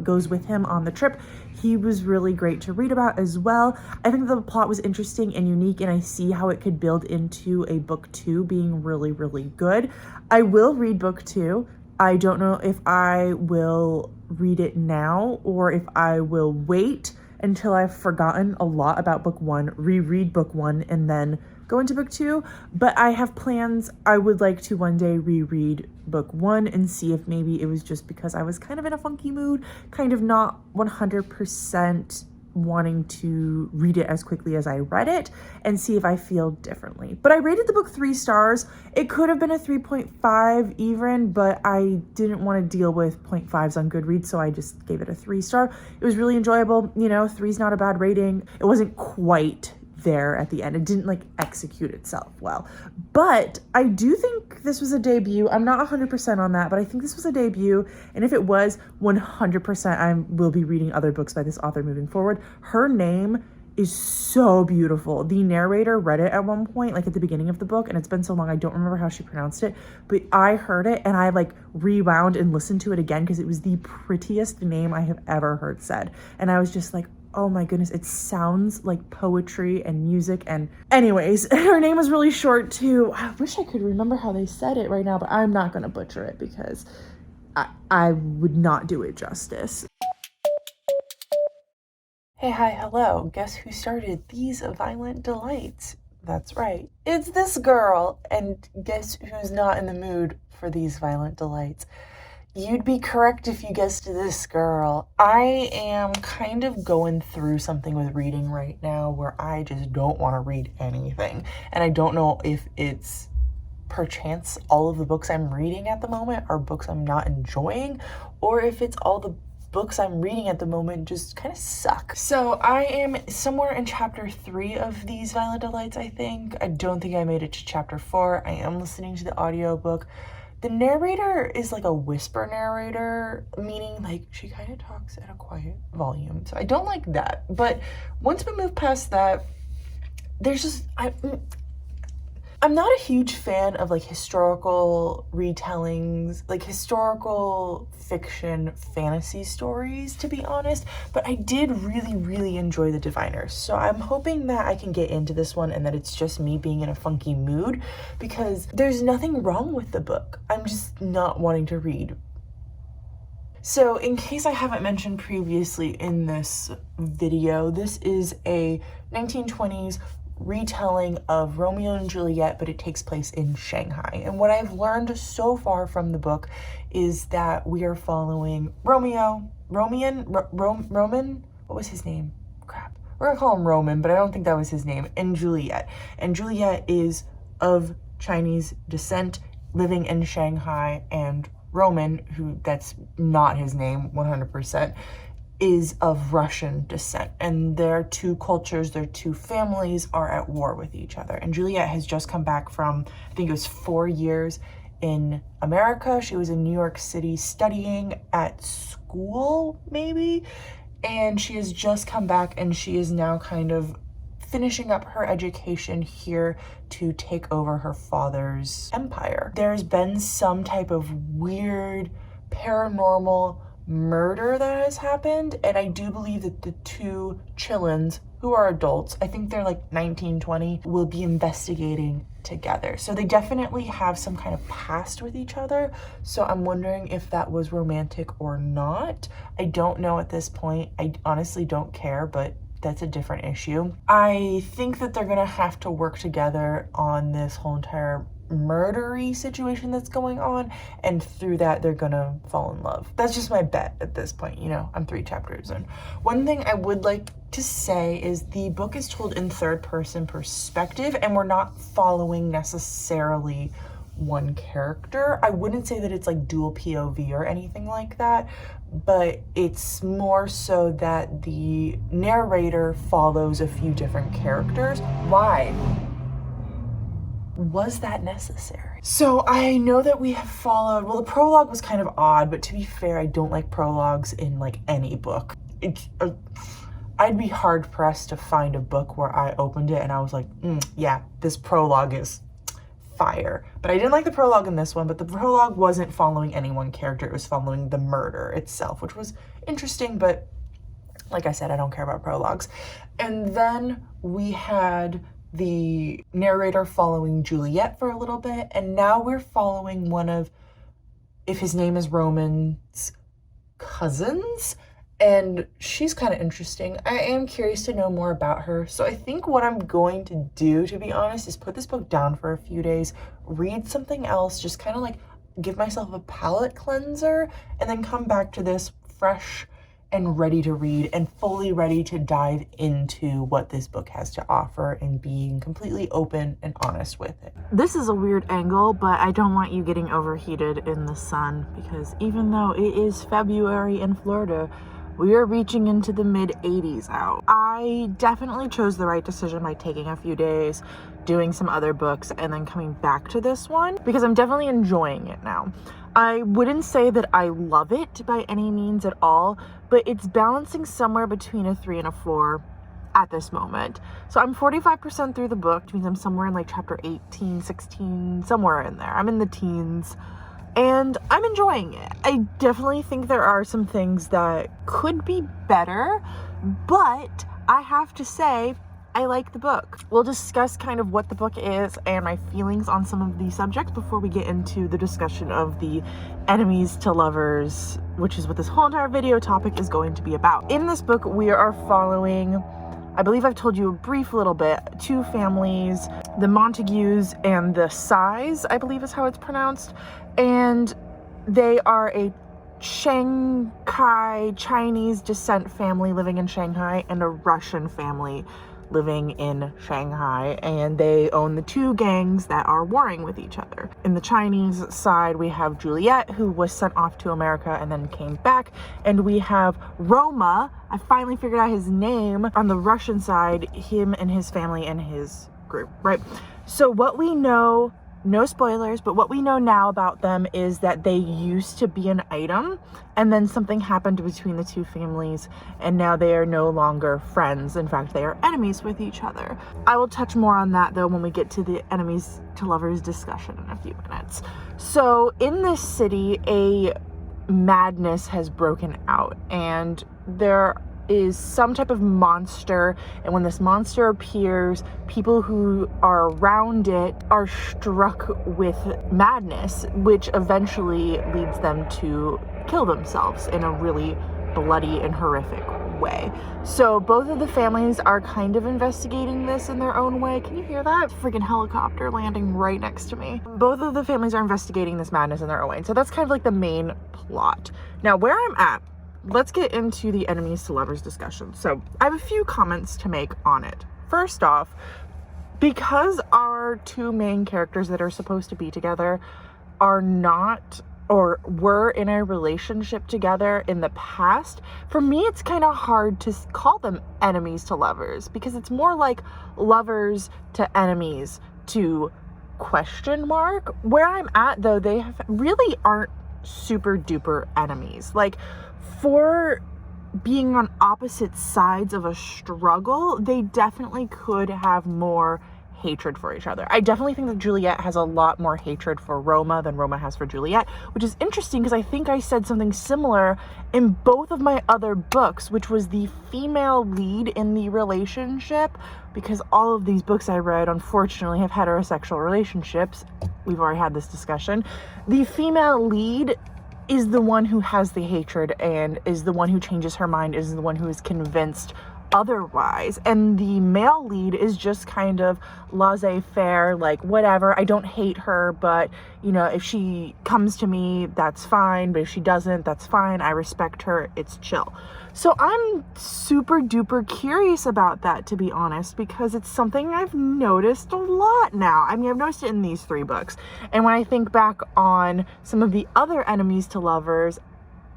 goes with him on the trip. He was really great to read about as well. I think the plot was interesting and unique, and I see how it could build into a book 2 being really, really good. I will read book 2. I don't know if I will read it now or if I will wait until I've forgotten a lot about book 1, reread book 1, and then go into book 2. But I have plans. I would like to one day reread book 1 and see if maybe it was just because I was kind of in a funky mood, kind of not 100% wanting to read it as quickly as I read it, and see if I feel differently. But I rated the book 3 stars. It could have been a 3.5 even, but I didn't want to deal with 0.5s on Goodreads, so I just gave it a 3 star. It was really enjoyable. 3's not a bad rating. It wasn't quite there at the end. It didn't execute itself well, but I do think this was a debut. I'm not 100% on that, but I think this was a debut, and if it was, 100% I will be reading other books by this author moving forward. Her name is so beautiful. The narrator read it at one point, at the beginning of the book, and it's been so long I don't remember how she pronounced it, but I heard it and I rewound and listened to it again because it was the prettiest name I have ever heard said, and I was just like, oh my goodness, it sounds like poetry and music. And anyways, her name was really short too. I wish I could remember how they said it right now, but I'm not going to butcher it because I would not do it justice. Hey, hi, hello. Guess who started these violent delights? That's right. It's this girl. And guess who's not in the mood for these violent delights? You'd be correct if you guessed this girl. I am kind of going through something with reading right now where I just don't want to read anything. And I don't know if it's perchance all of the books I'm reading at the moment are books I'm not enjoying, or if it's all the books I'm reading at the moment just kind of suck. So I am somewhere in chapter 3 of these violent delights, I think. I don't think I made it to chapter 4. I am listening to the audiobook. The narrator is a whisper narrator, meaning she kind of talks at a quiet volume. So I don't like that. But once we move past that, there's just, I'm not a huge fan of historical retellings, historical fiction fantasy stories, to be honest, but I did really, really enjoy The Diviners. So I'm hoping that I can get into this one and that it's just me being in a funky mood, because there's nothing wrong with the book. I'm just not wanting to read. So in case I haven't mentioned previously in this video, this is a 1920s retelling of Romeo and Juliet, but it takes place in Shanghai. And what I've learned so far from the book is that we are following Roman, what was his name? Crap. We're gonna call him Roman, but I don't think that was his name, and Juliet. And Juliet is of Chinese descent, living in Shanghai, and Roman, who that's not his name 100%, is of Russian descent, and their 2 cultures, their 2 families are at war with each other. And Juliet has just come back from, I think it was 4 years in America. She was in New York City studying at school, maybe, and she has just come back, and she is now kind of finishing up her education here to take over her father's empire. There's been some type of weird paranormal murder that has happened, and I do believe that the two Chillins, who are adults, I think they're like 19, 20, will be investigating together. So they definitely have some kind of past with each other. So I'm wondering if that was romantic or not. I don't know at this point. I honestly don't care, but that's a different issue. I think that they're gonna have to work together on this whole entire murdery situation that's going on, and through that they're gonna fall in love. That's just my bet at this point. You know, I'm 3 chapters in. One thing I would like to say is the book is told in third person perspective, and we're not following necessarily one character. I wouldn't say that it's like dual POV or anything like that, but it's more so that the narrator follows a few different characters. Why was that necessary? So I know that we have followed, well, the prologue was kind of odd, but to be fair, I don't like prologues in like any book. I'd be hard pressed to find a book where I opened it and I was like, yeah, this prologue is fire. But I didn't like the prologue in this one, but the prologue wasn't following any one character. It was following the murder itself, which was interesting, but like I said, I don't care about prologues. And then we had the narrator following Juliet for a little bit, and now we're following one of, if his name is Roman's cousins, and she's kind of interesting. I am curious to know more about her. So I think what I'm going to do, to be honest, is put this book down for a few days, read something else, just kind of like give myself a palate cleanser, and then come back to this fresh and ready to read and fully ready to dive into what this book has to offer and being completely open and honest with it. This is a weird angle, but I don't want you getting overheated in the sun, because even though it is February in Florida, we are reaching into the mid 80s out. I definitely chose the right decision by taking a few days, doing some other books, and then coming back to this one, because I'm definitely enjoying it now. I wouldn't say that I love it by any means at all, but it's balancing somewhere between a 3 and a 4 at this moment. So I'm 45% through the book, which means I'm somewhere in like chapter 18, 16, somewhere in there. I'm in the teens, and I'm enjoying it. I definitely think there are some things that could be better, but I have to say, I like the book. We'll discuss kind of what the book is and my feelings on some of these subjects before we get into the discussion of the enemies to lovers, which is what this whole entire video topic is going to be about. In this book, we are following, I believe I've told you a brief little bit, 2 families, the Montagues and the Sais, I believe is how it's pronounced. And they are a Shanghai Chinese descent family living in Shanghai and a Russian family living in Shanghai, and they own the 2 gangs that are warring with each other. In the Chinese side, we have Juliet, who was sent off to America and then came back, and we have Roma, I finally figured out his name, on the Russian side, him and his family and his group, right? So what we know, no spoilers, but what we know now about them is that they used to be an item, and then something happened between the 2 families, and now they are no longer friends. In fact, they are enemies with each other. I will touch more on that though when we get to the enemies to lovers discussion in a few minutes. So in this city, a madness has broken out, and there is some type of monster, and when this monster appears, people who are around it are struck with madness, which eventually leads them to kill themselves in a really bloody and horrific way. So both of the families are kind of investigating this in their own way. Can you hear that? Freaking helicopter landing right next to me. Both of the families are investigating this madness in their own way. So that's kind of like the main plot. Now, where I'm at, let's get into the enemies to lovers discussion. So I have a few comments to make on it. First off, because our 2 main characters that are supposed to be together are not or were in a relationship together in the past, for me it's kind of hard to call them enemies to lovers, because it's more like lovers to enemies to question mark. Where I'm at though, they really aren't super duper enemies. Like, for being on opposite sides of a struggle, they definitely could have more hatred for each other. I definitely think that Juliet has a lot more hatred for Roma than Roma has for Juliet, which is interesting because I think I said something similar in both of my other books, which was the female lead in the relationship, because all of these books I read, unfortunately, have heterosexual relationships. We've already had this discussion. The female lead is the one who has the hatred and is the one who changes her mind, is the one who is convinced otherwise, and the male lead is just kind of laissez-faire, like, whatever, I don't hate her, but you know, if she comes to me, that's fine, but if she doesn't, that's fine, I respect her, it's chill. So I'm super duper curious about that, to be honest, because it's something I've noticed a lot now. I mean, I've noticed it in these 3 books, and when I think back on some of the other enemies to lovers,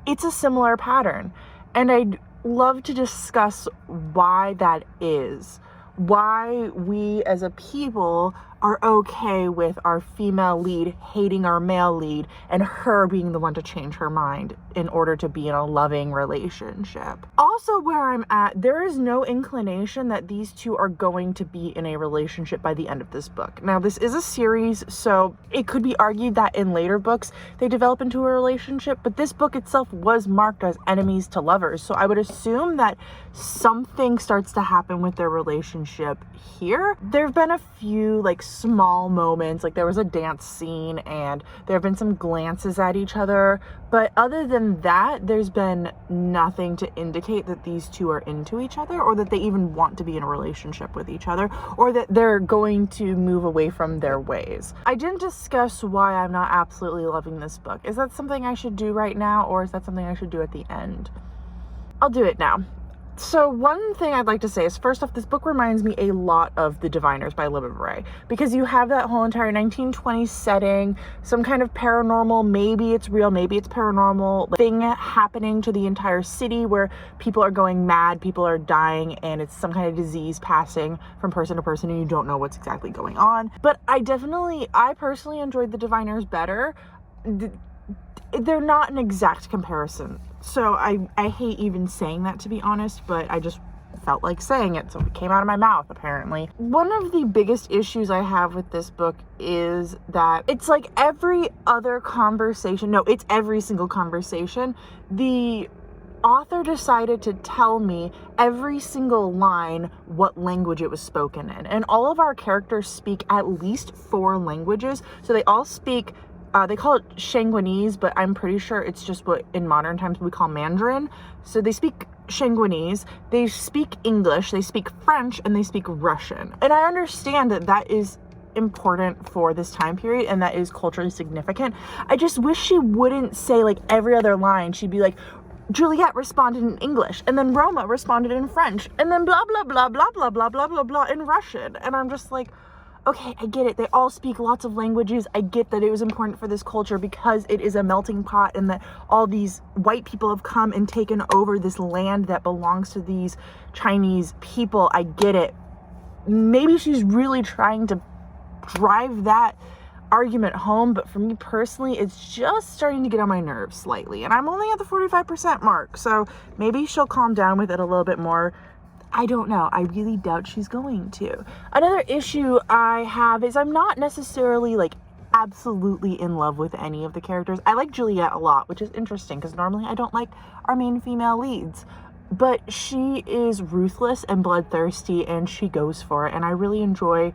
it's a similar pattern, and I'd love to discuss why that is, why we as a people are okay with our female lead hating our male lead and her being the one to change her mind in order to be in a loving relationship. Also, where I'm at, there is no inclination that these two are going to be in a relationship by the end of this book. Now, this is a series, so it could be argued that in later books they develop into a relationship, but this book itself was marked as enemies to lovers, so I would assume that something starts to happen with their relationship here. There have been a few like small moments, like there was a dance scene and there have been some glances at each other, but other than that, there's been nothing to indicate that these two are into each other or that they even want to be in a relationship with each other or that they're going to move away from their ways. I didn't discuss why I'm not absolutely loving this book. Is that something I should do right now, or is that something I should do at the end? I'll do it now. So one thing I'd like to say is, first off, this book reminds me a lot of The Diviners by Libba Bray, because you have that whole entire 1920s setting, some kind of paranormal, maybe it's real, maybe it's paranormal thing happening to the entire city where people are going mad, people are dying, and it's some kind of disease passing from person to person and you don't know what's exactly going on. But I personally enjoyed The Diviners better. They're not an exact comparison. So I hate even saying that, to be honest, but I just felt like saying it, so it came out of my mouth, apparently. One of the biggest issues I have with this book is that it's like every other conversation, no, it's every single conversation, the author decided to tell me every single line what language it was spoken in. And all of our characters speak at least 4 languages, so they all speak they call it Shangguanese, but I'm pretty sure it's just what in modern times we call Mandarin. So they speak Shangguanese, they speak English, they speak French, and they speak Russian. And I understand that that is important for this time period and that is culturally significant. I just wish she wouldn't say like every other line. She'd be like, Juliet responded in English, and then Roma responded in French, and then blah, blah, blah, blah, blah, blah, blah, blah, blah in Russian. And I'm just like, okay, I get it. They all speak lots of languages. I get that it was important for this culture because it is a melting pot and that all these white people have come and taken over this land that belongs to these Chinese people. I get it. Maybe she's really trying to drive that argument home, but for me personally, it's just starting to get on my nerves slightly. And I'm only at the 45% mark, so maybe she'll calm down with it a little bit more. I don't know. I really doubt she's going to. Another issue I have is I'm not necessarily like absolutely in love with any of the characters. I like Juliet a lot, which is interesting because normally I don't like our main female leads. But she is ruthless and bloodthirsty and she goes for it. And I really enjoy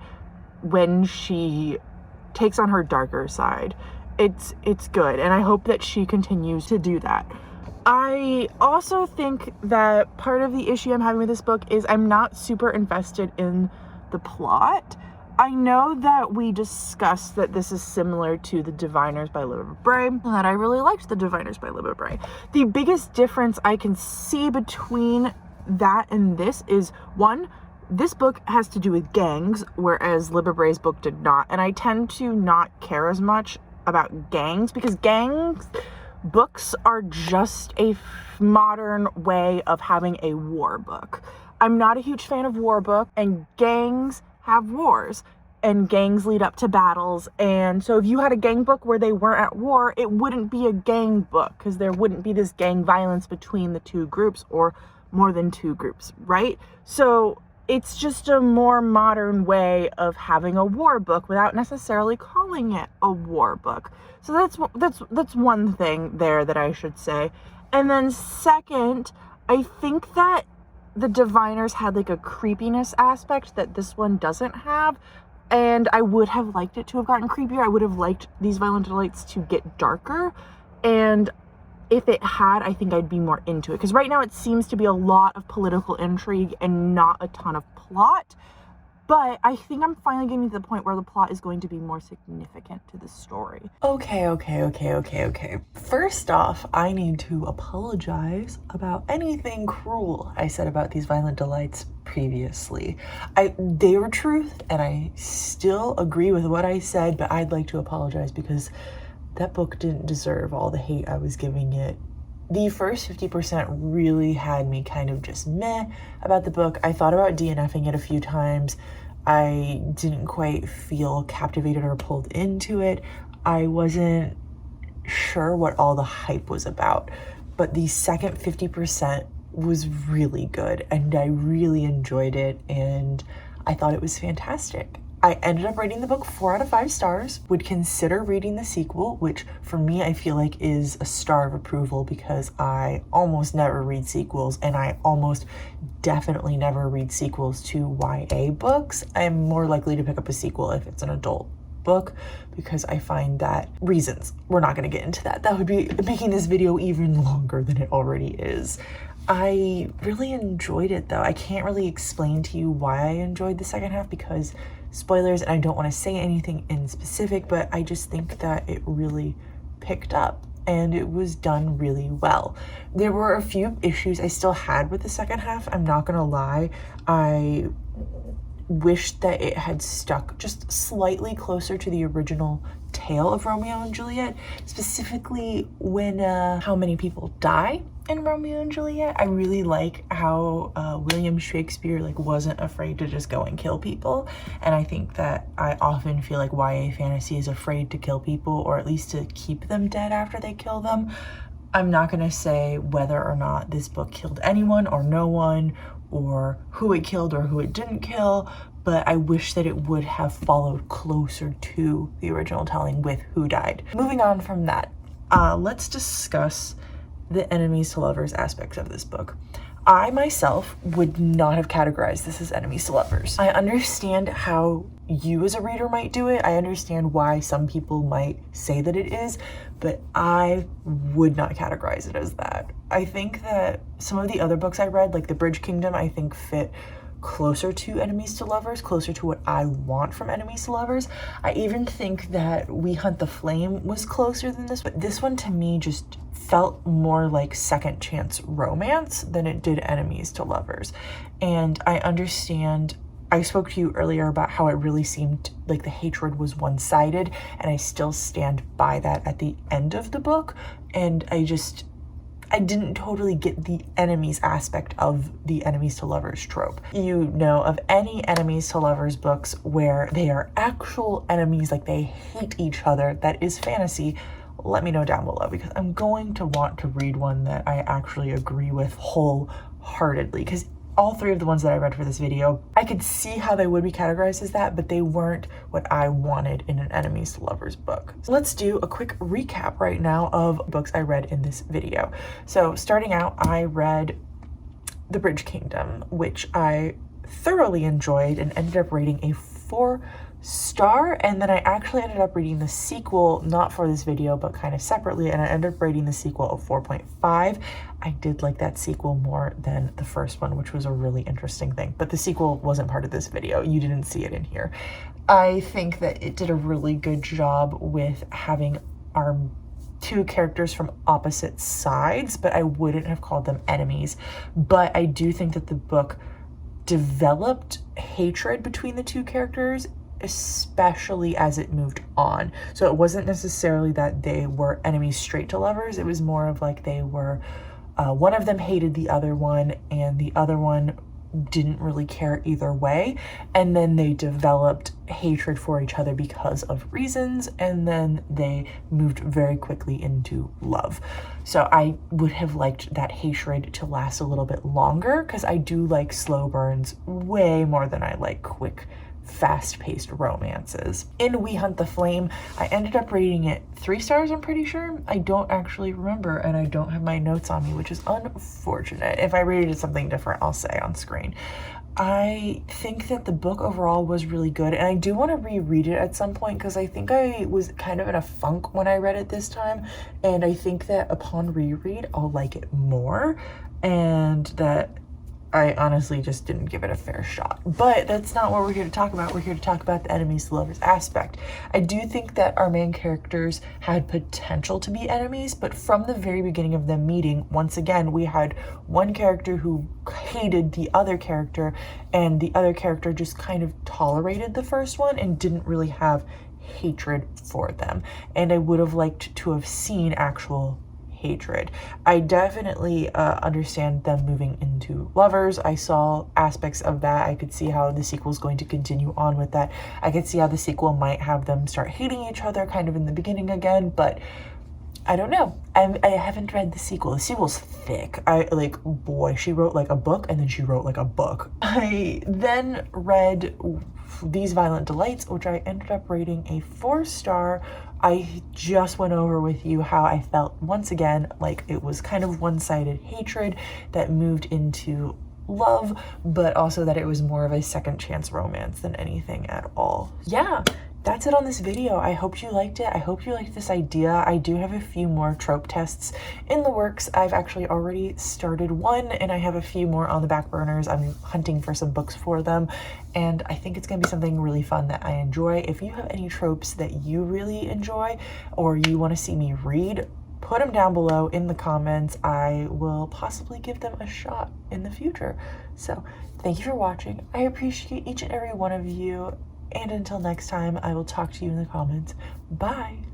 when she takes on her darker side. It's good. And I hope that she continues to do that. I also think that part of the issue I'm having with this book is I'm not super invested in the plot. I know that we discussed that this is similar to The Diviners by Libba Bray, and that I really liked The Diviners by Libba Bray. The biggest difference I can see between that and this is, one, this book has to do with gangs, whereas Libba Bray's book did not, and I tend to not care as much about gangs because gangs books are just a modern way of having a war book. I'm not a huge fan of war book, and gangs have wars. and gangs lead up to battles. And so if you had a gang book where they weren't at war, it wouldn't be a gang book because there wouldn't be this gang violence between the two groups or more than two groups, right? So it's just a more modern way of having a war book without necessarily calling it a war book. So that's one thing there that I should say. And then second, I think that the diviners had like a creepiness aspect that this one doesn't have. And I would have liked it to have gotten creepier. I would have liked these violent delights to get darker. And if it had, I think I'd be more into it. Because right now it seems to be a lot of political intrigue and not a ton of plot. But I think I'm finally getting to the point where the plot is going to be more significant to the story. Okay. First off, I need to apologize about anything cruel I said about these violent delights previously. They were truth, and I still agree with what I said, but I'd like to apologize because that book didn't deserve all the hate I was giving it. The first 50% really had me kind of just meh about the book. I thought about DNFing it a few times. I didn't quite feel captivated or pulled into it. I wasn't sure what all the hype was about. But the second 50% was really good, and I really enjoyed it, and I thought it was fantastic. I ended up rating the book 4 out of 5 stars, would consider reading the sequel, which for me I feel like is a star of approval because I almost never read sequels, and I almost definitely never read sequels to YA books. I'm more likely to pick up a sequel if it's an adult book because I find that reasons. We're not going to get into that. That would be making this video even longer than it already is. I really enjoyed it though. I can't really explain to you why I enjoyed the second half because spoilers, and I don't want to say anything in specific, but I just think that it really picked up and it was done really well. There were a few issues I still had with the second half. I'm not gonna lie. I wish that it had stuck just slightly closer to the original tale of Romeo and Juliet, specifically when how many people die in Romeo and Juliet. I really like how William Shakespeare wasn't afraid to just go and kill people, and I think that I often feel like YA fantasy is afraid to kill people, or at least to keep them dead after they kill them. I'm not gonna say whether or not this book killed anyone or no one, or who it killed or who it didn't kill, but I wish that it would have followed closer to the original telling with who died. Moving on from that, let's discuss the enemies to lovers aspects of this book. I myself would not have categorized this as enemies to lovers. I understand how you as a reader might do it. I understand why some people might say that it is, but I would not categorize it as that. I think that some of the other books I read, like The Bridge Kingdom, I think fit closer to enemies to lovers, closer to what I want from enemies to lovers. I even think that We Hunt the Flame was closer than this, but this one to me just felt more like second chance romance than it did enemies to lovers. And I understand, I spoke to you earlier about how it really seemed like the hatred was one-sided, and I still stand by that at the end of the book. And I didn't totally get the enemies aspect of the enemies to lovers trope. You know of any enemies to lovers books where they are actual enemies, like they hate each other, that is fantasy, let me know down below, because I'm going to want to read one that I actually agree with wholeheartedly, because all three of the ones that I read for this video, I could see how they would be categorized as that, but they weren't what I wanted in an enemies to lovers book. So let's do a quick recap right now of books I read in this video. So starting out, I read The Bridge Kingdom, which I thoroughly enjoyed and ended up rating a 4-star, and then I actually ended up reading the sequel, not for this video, but kind of separately, and I ended up rating the sequel of 4.5. I did like that sequel more than the first one, which was a really interesting thing, but the sequel wasn't part of this video. You didn't see it in here. I think that it did a really good job with having our two characters from opposite sides, but I wouldn't have called them enemies. But I do think that the book developed hatred between the two characters, especially as it moved on. So it wasn't necessarily that they were enemies straight to lovers. It was more of like they were, one of them hated the other one, and the other one didn't really care either way, and then they developed hatred for each other because of reasons, and then they moved very quickly into love. So I would have liked that hatred to last a little bit longer, because I do like slow burns way more than I like quick, fast-paced romances. In We Hunt the Flame, I ended up rating it 3 stars, I'm pretty sure. I don't actually remember, and I don't have my notes on me, which is unfortunate. If I rated it something different, I'll say on screen. I think that the book overall was really good, and I do want to reread it at some point, because I think I was kind of in a funk when I read it this time, and I think that upon reread, I'll like it more, and that I honestly just didn't give it a fair shot. But that's not what we're here to talk about. We're here to talk about the enemies to lovers aspect. I do think that our main characters had potential to be enemies, but from the very beginning of them meeting, once again, we had one character who hated the other character, and the other character just kind of tolerated the first one and didn't really have hatred for them. And I would have liked to have seen actual hatred. I definitely understand them moving into lovers. I saw aspects of that. I could see how the sequel is going to continue on with that. I could see how the sequel might have them start hating each other kind of in the beginning again, but I don't know. I haven't read the sequel. The sequel's thick. Boy, she wrote like a book, and then she wrote like a book. I then read These Violent Delights, which I ended up rating a 4-star. I just went over with you how I felt once again like it was kind of one-sided hatred that moved into love, but also that it was more of a second chance romance than anything at all. Yeah, that's it on this video. I hope you liked it. I hope you liked this idea. I do have a few more trope tests in the works. I've actually already started one, and I have a few more on the back burners. I'm hunting for some books for them, and I think it's gonna be something really fun that I enjoy. If you have any tropes that you really enjoy or you want to see me read, put them down below in the comments. I will possibly give them a shot in the future. So thank you for watching. I appreciate each and every one of you. And until next time, I will talk to you in the comments. Bye.